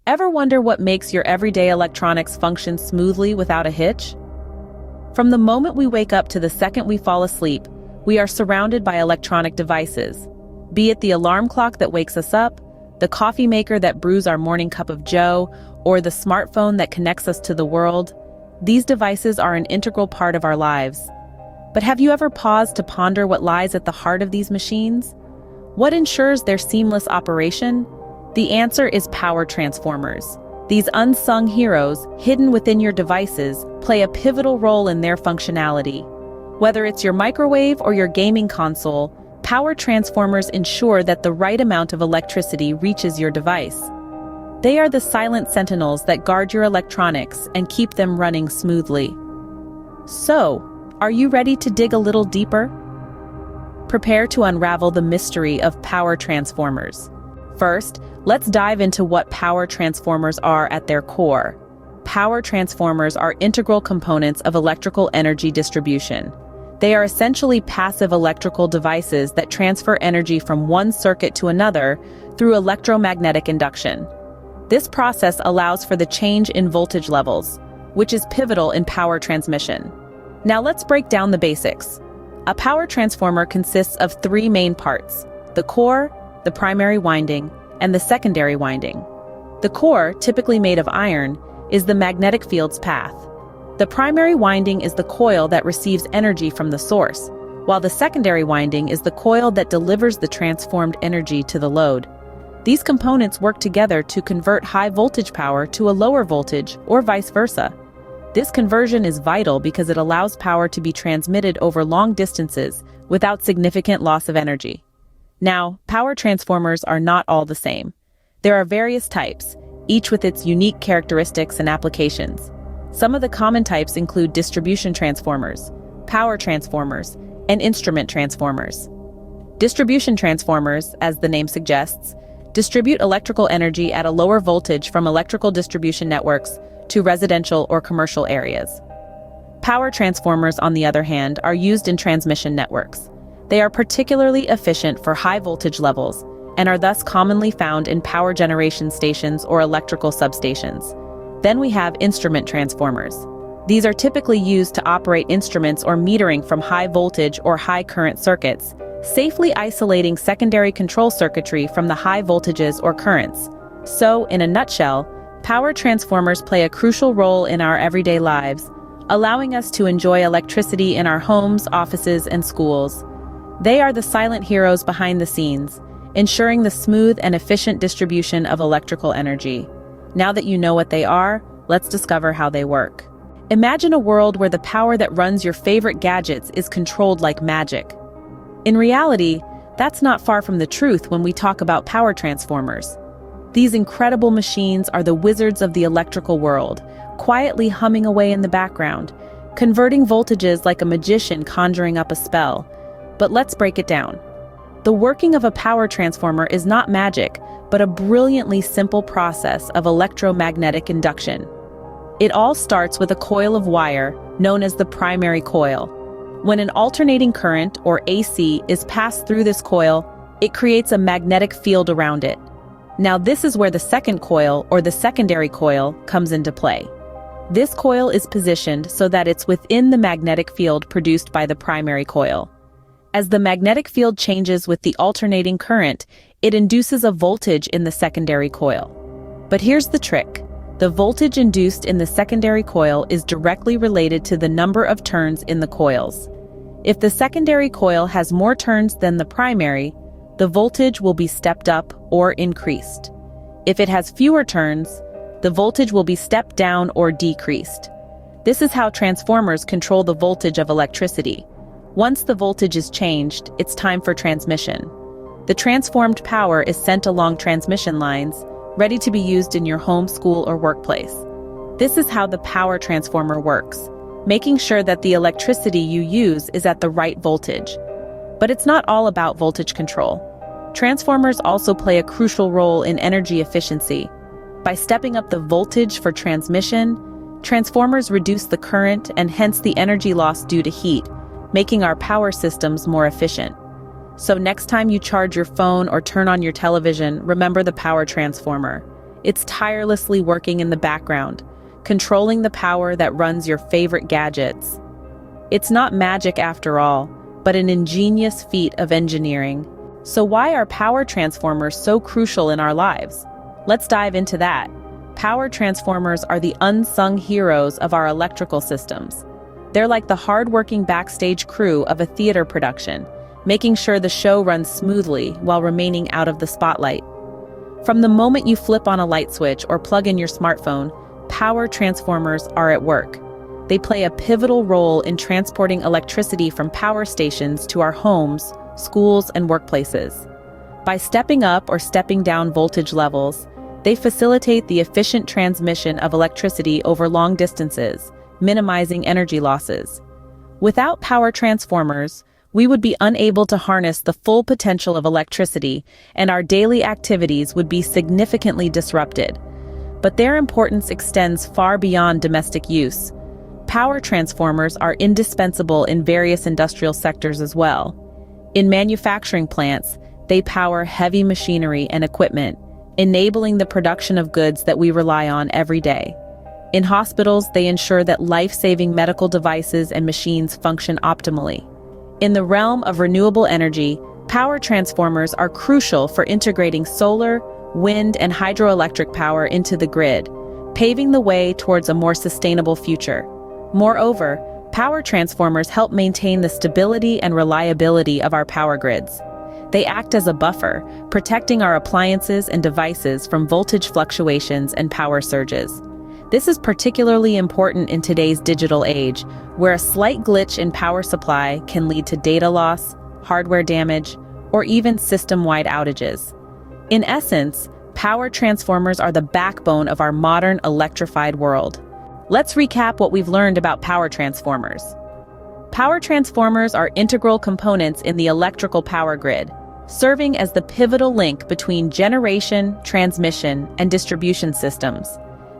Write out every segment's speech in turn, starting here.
Ever wonder what makes your everyday electronics function smoothly without a hitch? From the moment we wake up to the second we fall asleep, we are surrounded by electronic devices. Be it the alarm clock that wakes us up, the coffee maker that brews our morning cup of joe, or the smartphone that connects us to the world, these devices are an integral part of our lives. But have you ever paused to ponder what lies at the heart of these machines? What ensures their seamless operation? The answer is power transformers. These unsung heroes, hidden within your devices, play a pivotal role in their functionality. Whether it's your microwave or your gaming console, power transformers ensure that the right amount of electricity reaches your device. They are the silent sentinels that guard your electronics and keep them running smoothly. So, are you ready to dig a little deeper? Prepare to unravel the mystery of power transformers. First, let's dive into what power transformers are at their core. Power transformers are integral components of electrical energy distribution. They are essentially passive electrical devices that transfer energy from one circuit to another through electromagnetic induction. This process allows for the change in voltage levels, which is pivotal in power transmission. Now let's break down the basics. A power transformer consists of three main parts: the core, the primary winding, and the secondary winding. The core, typically made of iron, is the magnetic field's path. The primary winding is the coil that receives energy from the source, while the secondary winding is the coil that delivers the transformed energy to the load. These components work together to convert high voltage power to a lower voltage, or vice versa. This conversion is vital because it allows power to be transmitted over long distances without significant loss of energy. Now, power transformers are not all the same. There are various types, each with its unique characteristics and applications. Some of the common types include distribution transformers, power transformers, and instrument transformers. Distribution transformers, as the name suggests, distribute electrical energy at a lower voltage from electrical distribution networks to residential or commercial areas. Power transformers, on the other hand, are used in transmission networks. They are particularly efficient for high voltage levels and are thus commonly found in power generation stations or electrical substations. Then we have instrument transformers. These are typically used to operate instruments or metering from high voltage or high current circuits, safely isolating secondary control circuitry from the high voltages or currents. So, in a nutshell, power transformers play a crucial role in our everyday lives, allowing us to enjoy electricity in our homes, offices, and schools. They are the silent heroes behind the scenes, ensuring the smooth and efficient distribution of electrical energy. Now that you know what they are, let's discover how they work. Imagine a world where the power that runs your favorite gadgets is controlled like magic. In reality, that's not far from the truth when we talk about power transformers. These incredible machines are the wizards of the electrical world, quietly humming away in the background, converting voltages like a magician conjuring up a spell. But let's break it down. The working of a power transformer is not magic, but a brilliantly simple process of electromagnetic induction. It all starts with a coil of wire, known as the primary coil. When an alternating current, or AC, is passed through this coil, it creates a magnetic field around it. Now this is where the second coil, or the secondary coil, comes into play. This coil is positioned so that it's within the magnetic field produced by the primary coil. As the magnetic field changes with the alternating current, it induces a voltage in the secondary coil. But here's the trick. The voltage induced in the secondary coil is directly related to the number of turns in the coils. If the secondary coil has more turns than the primary, the voltage will be stepped up or increased. If it has fewer turns, the voltage will be stepped down or decreased. This is how transformers control the voltage of electricity. Once the voltage is changed, it's time for transmission. The transformed power is sent along transmission lines, ready to be used in your home, school, or workplace. This is how the power transformer works, making sure that the electricity you use is at the right voltage. But it's not all about voltage control. Transformers also play a crucial role in energy efficiency. By stepping up the voltage for transmission, transformers reduce the current and hence the energy loss due to heat, making our power systems more efficient. So next time you charge your phone or turn on your television, remember the power transformer. It's tirelessly working in the background, controlling the power that runs your favorite gadgets. It's not magic after all, but an ingenious feat of engineering. So why are power transformers so crucial in our lives? Let's dive into that. Power transformers are the unsung heroes of our electrical systems. They're like the hard-working backstage crew of a theater production, making sure the show runs smoothly while remaining out of the spotlight. From the moment you flip on a light switch or plug in your smartphone, power transformers are at work. They play a pivotal role in transporting electricity from power stations to our homes, schools, and workplaces. By stepping up or stepping down voltage levels, they facilitate the efficient transmission of electricity over long distances, minimizing energy losses. Without power transformers, we would be unable to harness the full potential of electricity, and our daily activities would be significantly disrupted. But their importance extends far beyond domestic use. Power transformers are indispensable in various industrial sectors as well. In manufacturing plants, they power heavy machinery and equipment, enabling the production of goods that we rely on every day. In hospitals, they ensure that life-saving medical devices and machines function optimally. In the realm of renewable energy, power transformers are crucial for integrating solar, wind, and hydroelectric power into the grid, paving the way towards a more sustainable future. Moreover, power transformers help maintain the stability and reliability of our power grids. They act as a buffer, protecting our appliances and devices from voltage fluctuations and power surges. This is particularly important in today's digital age, where a slight glitch in power supply can lead to data loss, hardware damage, or even system-wide outages. In essence, power transformers are the backbone of our modern electrified world. Let's recap what we've learned about power transformers. Power transformers are integral components in the electrical power grid, serving as the pivotal link between generation, transmission, and distribution systems.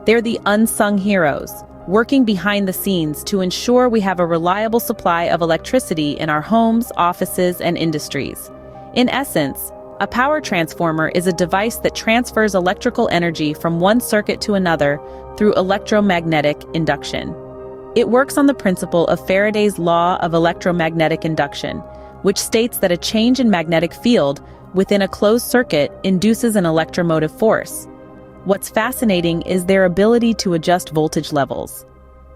They're the unsung heroes, working behind the scenes to ensure we have a reliable supply of electricity in our homes, offices, and industries. In essence, a power transformer is a device that transfers electrical energy from one circuit to another through electromagnetic induction. It works on the principle of Faraday's law of electromagnetic induction, which states that a change in magnetic field within a closed circuit induces an electromotive force. What's fascinating is their ability to adjust voltage levels.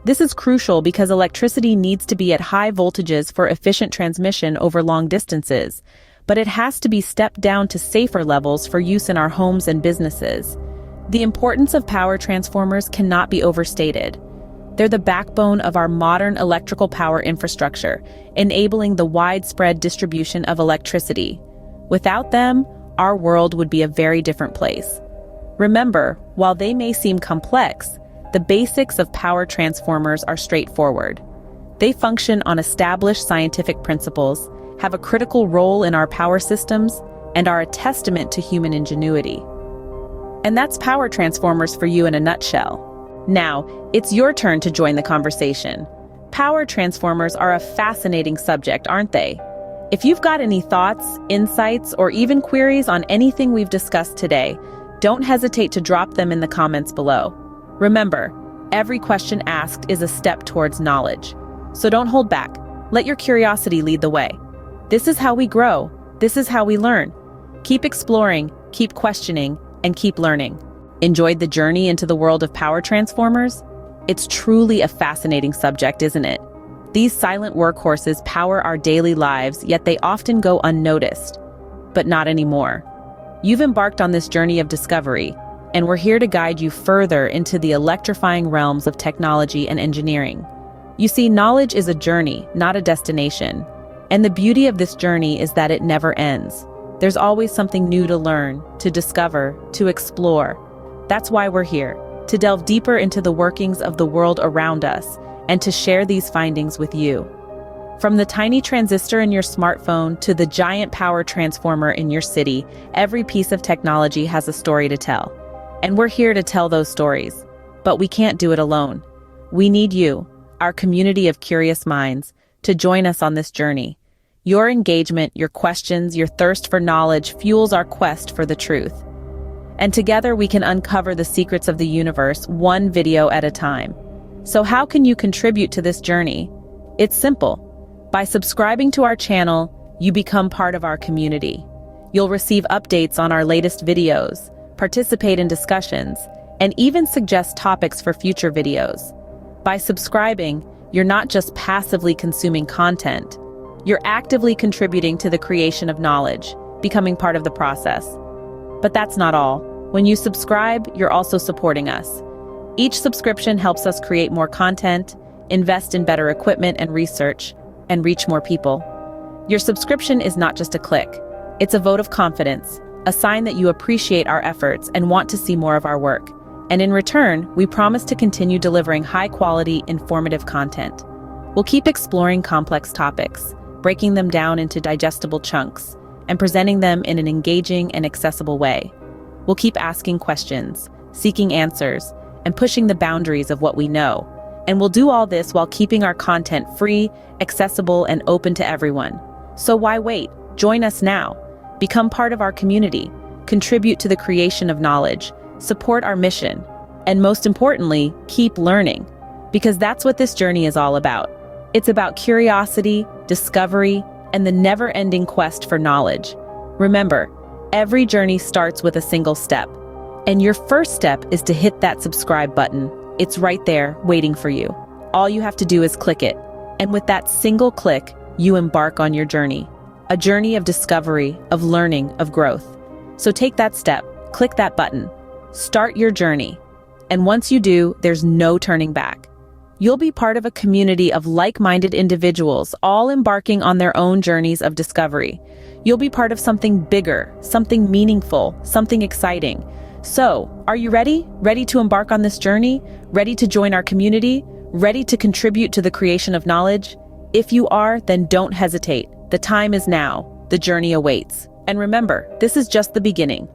This is crucial because electricity needs to be at high voltages for efficient transmission over long distances, but it has to be stepped down to safer levels for use in our homes and businesses. The importance of power transformers cannot be overstated. They're the backbone of our modern electrical power infrastructure, enabling the widespread distribution of electricity. Without them, our world would be a very different place. Remember, while they may seem complex, the basics of power transformers are straightforward. They function on established scientific principles, have a critical role in our power systems, and are a testament to human ingenuity. And that's power transformers for you in a nutshell. Now, it's your turn to join the conversation. Power transformers are a fascinating subject, aren't they? If you've got any thoughts, insights, or even queries on anything we've discussed today, don't hesitate to drop them in the comments below. Remember, every question asked is a step towards knowledge. So don't hold back. Let your curiosity lead the way. This is how we grow. This is how we learn. Keep exploring, keep questioning, and keep learning. Enjoyed the journey into the world of power transformers? It's truly a fascinating subject, isn't it? These silent workhorses power our daily lives, yet they often go unnoticed. But not anymore. You've embarked on this journey of discovery, and we're here to guide you further into the electrifying realms of technology and engineering. You see, knowledge is a journey, not a destination. And the beauty of this journey is that it never ends. There's always something new to learn, to discover, to explore. That's why we're here, to delve deeper into the workings of the world around us, and to share these findings with you. From the tiny transistor in your smartphone to the giant power transformer in your city, every piece of technology has a story to tell. And we're here to tell those stories. But we can't do it alone. We need you, our community of curious minds, to join us on this journey. Your engagement, your questions, your thirst for knowledge fuels our quest for the truth. and together we can uncover the secrets of the universe one video at a time. So how can you contribute to this journey? It's simple. By subscribing to our channel, you become part of our community. You'll receive updates on our latest videos, participate in discussions, and even suggest topics for future videos. By subscribing, you're not just passively consuming content, you're actively contributing to the creation of knowledge, becoming part of the process. But that's not all. When you subscribe, you're also supporting us. Each subscription helps us create more content, invest in better equipment and research, and reach more people. Your subscription is not just a click. It's a vote of confidence, a sign that you appreciate our efforts and want to see more of our work. And in return, we promise to continue delivering high-quality, informative content. We'll keep exploring complex topics, breaking them down into digestible chunks, and presenting them in an engaging and accessible way. We'll keep asking questions, seeking answers, and pushing the boundaries of what we know. And we'll do all this while keeping our content free, accessible, and open to everyone. So why wait? Join us now. Become part of our community, contribute to the creation of knowledge, support our mission, and most importantly, keep learning. Because that's what this journey is all about. It's about curiosity, discovery, and the never-ending quest for knowledge. Remember, every journey starts with a single step. And your first step is to hit that subscribe button. It's right there, waiting for you. All you have to do is click it. And with that single click, you embark on your journey. A journey of discovery, of learning, of growth. So take that step, click that button, start your journey. And once you do, there's no turning back. You'll be part of a community of like-minded individuals, all embarking on their own journeys of discovery. You'll be part of something bigger, something meaningful, something exciting. So, are you ready? Ready to embark on this journey? Ready to join our community? Ready to contribute to the creation of knowledge? If you are, then don't hesitate. The time is now. The journey awaits. And remember, this is just the beginning.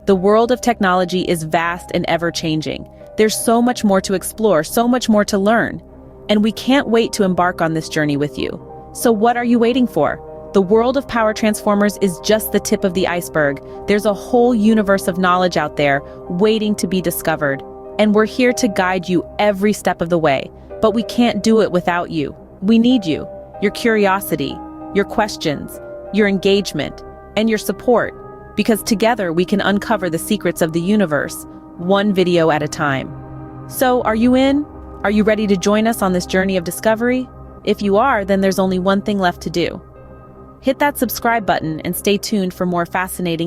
The world of technology is vast and ever-changing. There's so much more to explore, so much more to learn. And we can't wait to embark on this journey with you. So what are you waiting for? The world of power transformers is just the tip of the iceberg. There's a whole universe of knowledge out there waiting to be discovered. And we're here to guide you every step of the way. But we can't do it without you. We need you, your curiosity, your questions, your engagement, and your support. Because together we can uncover the secrets of the universe, one video at a time. So, are you in? Are you ready to join us on this journey of discovery? If you are, then there's only one thing left to do. Hit that subscribe button and stay tuned for more fascinating